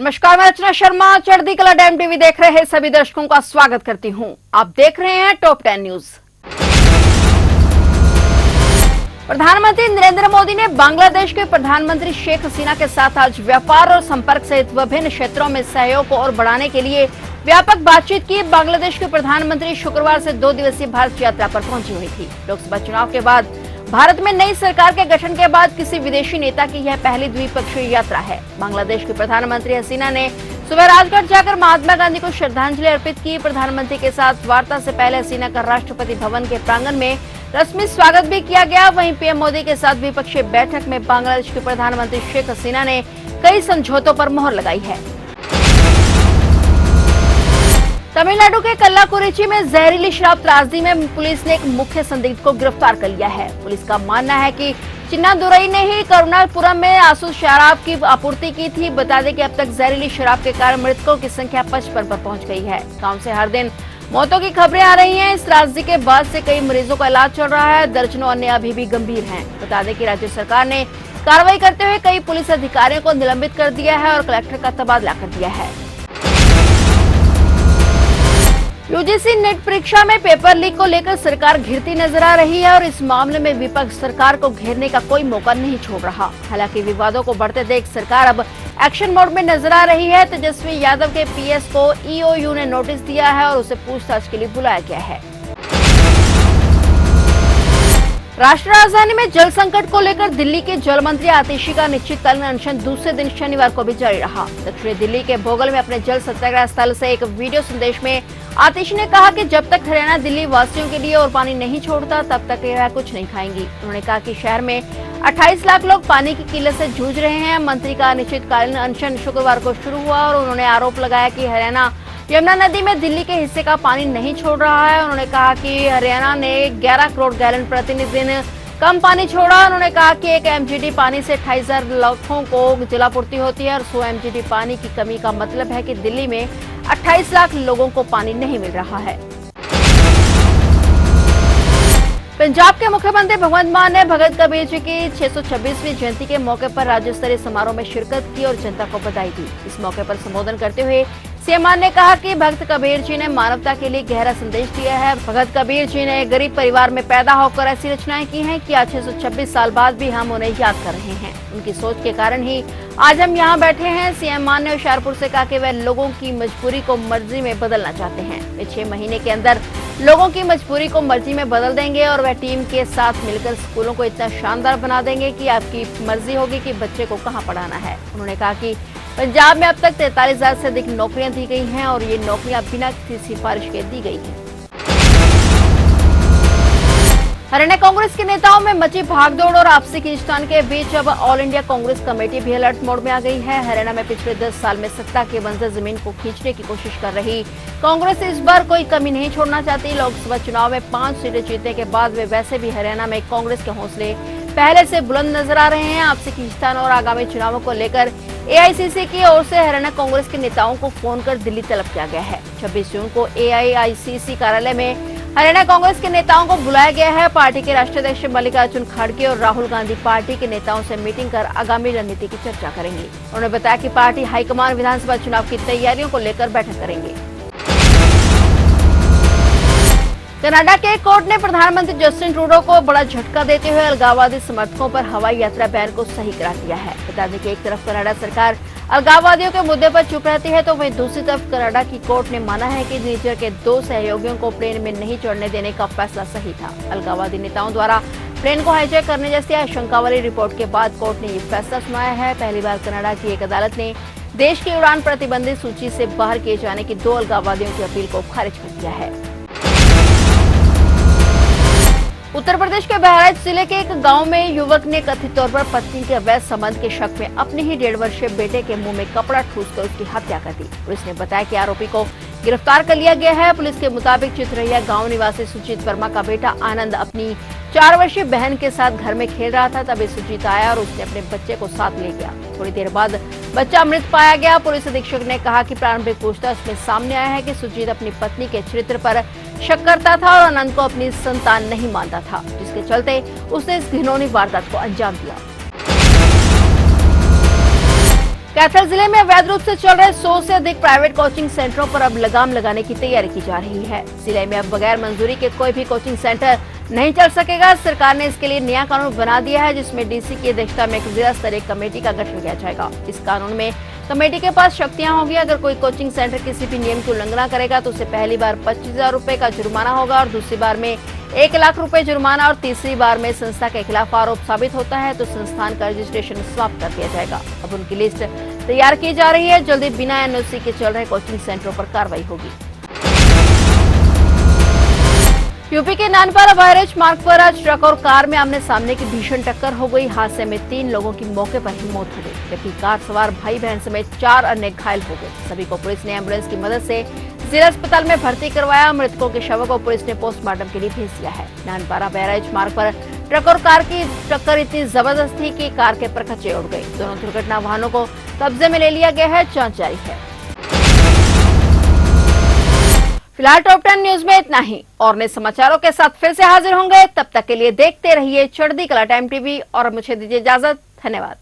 नमस्कार, मैं रचना शर्मा चढ़ती कला डैम टीवी देख रहे सभी दर्शकों का स्वागत करती हूं। आप देख रहे हैं टॉप 10 न्यूज। प्रधानमंत्री नरेंद्र मोदी ने बांग्लादेश के प्रधानमंत्री शेख हसीना के साथ आज व्यापार और संपर्क सहित विभिन्न क्षेत्रों में सहयोग को और बढ़ाने के लिए व्यापक बातचीत की। बांग्लादेश के प्रधानमंत्री शुक्रवार से 2 दिवसीय भारत यात्रा पर पहुंची हुई थी। लोकसभा चुनाव के बाद भारत में नई सरकार के गठन के बाद किसी विदेशी नेता की यह पहली द्विपक्षीय यात्रा है। बांग्लादेश के प्रधानमंत्री हसीना ने सुबह राजघाट जाकर महात्मा गांधी को श्रद्धांजलि अर्पित की। प्रधानमंत्री के साथ वार्ता से पहले हसीना का राष्ट्रपति भवन के प्रांगण में रस्मी स्वागत भी किया गया। वहीं पीएम मोदी के साथ द्विपक्षीय बैठक में बांग्लादेश के प्रधानमंत्री शेख हसीना ने कई समझौतों पर मोहर लगाई है। तमिलनाडु के कल्लाकुरिची में जहरीली शराब त्रासदी में पुलिस ने एक मुख्य संदिग्ध को गिरफ्तार कर लिया है। पुलिस का मानना है कि चिन्नादुरई ने ही करुणापुरम में आसुस शराब की आपूर्ति की थी। बता दें कि अब तक जहरीली शराब के कारण मृतकों की संख्या 55 पर पहुंच गई है। गांव से हर दिन मौतों की खबरें आ रही हैं। इस त्रासदी के बाद से कई मरीजों का इलाज चल रहा है। दर्जनों अन्य अभी भी गंभीर हैं। बता दें कि राज्य सरकार ने कार्रवाई करते हुए कई पुलिस अधिकारियों को निलंबित कर दिया है और कलेक्टर का तबादला कर दिया है। यूजीसी नेट परीक्षा में पेपर लीक को लेकर सरकार घिरती नजर आ रही है और इस मामले में विपक्ष सरकार को घेरने का कोई मौका नहीं छोड़ रहा। हालांकि विवादों को बढ़ते देख सरकार अब एक्शन मोड में नजर आ रही है। तेजस्वी यादव के पीएस को ईओयू ने नोटिस दिया है और उसे पूछताछ के लिए बुलाया गया है। राष्ट्रीय राजधानी में जल संकट को लेकर दिल्ली के जल मंत्री आतिशी का अनिश्चितकालीन अनशन दूसरे दिन शनिवार को भी जारी रहा। दक्षिणी दिल्ली के भोगल में अपने जल सत्याग्रह स्थल से एक वीडियो संदेश में आतिशी ने कहा कि जब तक हरियाणा दिल्ली वासियों के लिए और पानी नहीं छोड़ता तब तक यह कुछ नहीं खाएंगी। उन्होंने कहा कि शहर में 28 लाख लोग पानी की किल्लत से जूझ रहे हैं। मंत्री का अनिश्चितकालीन अनशन शुक्रवार को शुरू हुआ और उन्होंने आरोप लगाया कि हरियाणा यमुना नदी में दिल्ली के हिस्से का पानी नहीं छोड़ रहा है। उन्होंने कहा कि हरियाणा ने 11 करोड़ गैलन प्रतिदिन कम पानी छोड़ा। उन्होंने कहा कि 1 एमजीडी पानी से 28,000 लाखों को जलापूर्ति होती है और 100 एमजीडी पानी की कमी का मतलब है कि दिल्ली में 28 लाख लोगों को पानी नहीं मिल रहा है। पंजाब के मुख्यमंत्री भगवंत मान ने भगत कबीर जी की 626वीं जयंती के मौके पर राज्य स्तरीय समारोह में शिरकत की और जनता को बधाई दी। इस मौके पर संबोधन करते हुए सीएम मान ने कहा कि भक्त कबीर जी ने मानवता के लिए गहरा संदेश दिया है। भगत कबीर जी ने गरीब परिवार में पैदा होकर ऐसी रचनाएं की हैं कि आज 626 साल बाद भी हम उन्हें याद कर रहे हैं। उनकी सोच के कारण ही आज हम यहाँ बैठे हैं। सीएम मान ने होशियारपुर से कहा कि वह लोगों की मजबूरी को मर्जी में बदलना चाहते हैं। वे 6 महीने के अंदर लोगों की मजबूरी को मर्जी में बदल देंगे और वह टीम के साथ मिलकर स्कूलों को इतना शानदार बना देंगे कि आपकी मर्जी होगी कि बच्चे को कहाँ पढ़ाना है। उन्होंने कहा कि पंजाब में अब तक 43,000 से अधिक नौकरियां दी गई हैं और ये नौकरियां बिना किसी सिफारिश के दी गई हैं। हरियाणा कांग्रेस के नेताओं में मची भागदौड़ और आपसी खींचतान के बीच अब ऑल इंडिया कांग्रेस कमेटी भी अलर्ट मोड में आ गई है। हरियाणा में पिछले 10 साल में सत्ता की बंजर जमीन को खींचने की कोशिश कर रही कांग्रेस इस बार कोई कमी नहीं छोड़ना चाहती। लोकसभा चुनाव में 5 सीटें जीतने के बाद वे वैसे भी हरियाणा में कांग्रेस के हौसले पहले से बुलंद नजर आ रहे हैं। आपसी खींचतान और आगामी चुनावों को लेकर एआईसीसी की ओर से हरियाणा कांग्रेस के नेताओं को फोन कर दिल्ली तलब किया गया है। 26 जून को एआईसीसी कार्यालय में हरियाणा कांग्रेस के नेताओं को बुलाया गया है। पार्टी के राष्ट्रीय अध्यक्ष मल्लिकार्जुन खड़गे और राहुल गांधी पार्टी के नेताओं से मीटिंग कर आगामी रणनीति की चर्चा करेंगे। उन्होंने बताया कि पार्टी हाईकमान विधानसभा चुनाव की तैयारियों को लेकर बैठक करेंगे। कनाडा के कोर्ट ने प्रधानमंत्री जस्टिन ट्रूडो को बड़ा झटका देते हुए अलगाववादी समर्थकों पर हवाई यात्रा बैन को सही करार दिया है। बता दें कि एक तरफ कनाडा सरकार अलगाववादियों के मुद्दे पर चुप रहती है तो वहीं दूसरी तरफ कनाडा की कोर्ट ने माना है कि निजर के 2 सहयोगियों को प्लेन में नहीं चढ़ने देने का फैसला सही था। अलगाववादी नेताओं द्वारा प्लेन को हाईजैक करने जैसी आशंका वाली रिपोर्ट के बाद कोर्ट ने ये फैसला सुनाया है। पहली बार कनाडा की एक अदालत ने देश की उड़ान प्रतिबंधित सूची से बाहर किए जाने की 2 अलगाववादियों की अपील को खारिज कर दिया है। उत्तर प्रदेश के बहराइच जिले के एक गांव में युवक ने कथित तौर पर पत्नी के अवैध संबंध के शक में अपने ही 1.5 वर्षीय बेटे के मुंह में कपड़ा ठूसकर उसकी हत्या कर दी। पुलिस ने बताया कि आरोपी को गिरफ्तार कर लिया गया है। पुलिस के मुताबिक चित्रैया गांव निवासी सुजीत वर्मा का बेटा आनंद अपनी 4 वर्षीय बहन के साथ घर में खेल रहा था। तभी सुजीत आया और उसने अपने बच्चे को साथ ले गया। थोड़ी देर बाद बच्चा मृत पाया गया। पुलिस अधीक्षक ने कहा कि प्रारंभिक पूछताछ में सामने आया है कि सुजीत अपनी पत्नी के चरित्र पर शक करता था और आनंद को अपनी संतान नहीं मानता था, जिसके चलते उसने इस घिनौनी वारदात को अंजाम दिया। कैथल जिले में अवैध रूप से चल रहे 100 से अधिक प्राइवेट कोचिंग सेंटरों पर अब लगाम लगाने की तैयारी की जा रही है। जिले में अब बगैर मंजूरी के कोई भी कोचिंग सेंटर नहीं चल सकेगा। सरकार ने इसके लिए नया कानून बना दिया है, जिसमें डीसी की अध्यक्षता में एक जिला स्तरीय कमेटी का गठन किया जाएगा। इस कानून में कमेटी के पास शक्तियां होंगी। अगर कोई कोचिंग सेंटर किसी भी नियम की उल्लंघना करेगा तो उसे पहली बार 25,000 रुपए का जुर्माना होगा और दूसरी बार में 1 लाख रुपए जुर्माना और तीसरी बार में संस्था के खिलाफ आरोप साबित होता है तो संस्थान का रजिस्ट्रेशन समाप्त कर दिया जाएगा। अब उनकी लिस्ट तैयार की जा रही है। जल्दी बिना एनओसी के चल रहे कोचिंग सेंटरों पर कार्रवाई होगी। यूपी के नानपारा बहराइच मार्ग पर आज ट्रक और कार में आमने सामने की भीषण टक्कर हो गई। हादसे में 3 लोगों की मौके पर ही मौत हो गई, जबकि कार सवार भाई बहन समेत 4 अन्य घायल हो गए। सभी को पुलिस ने एम्बुलेंस की मदद से जिला अस्पताल में भर्ती करवाया। मृतकों के शवों को पुलिस ने पोस्टमार्टम के लिए भेज दिया है। नानपारा बहराइच मार्ग पर ट्रक और कार की टक्कर इतनी जबरदस्त थी कि कार के परखच्चे उड़ गए। दोनों दुर्घटना वाहनों को कब्जे में ले लिया गया है। जांच जारी है। फिलहाल टॉप 10 न्यूज में इतना ही और नए समाचारों के साथ फिर से हाजिर होंगे। तब तक के लिए देखते रहिए चढ़ती कला टाइम टीवी और मुझे दीजिए इजाजत। धन्यवाद।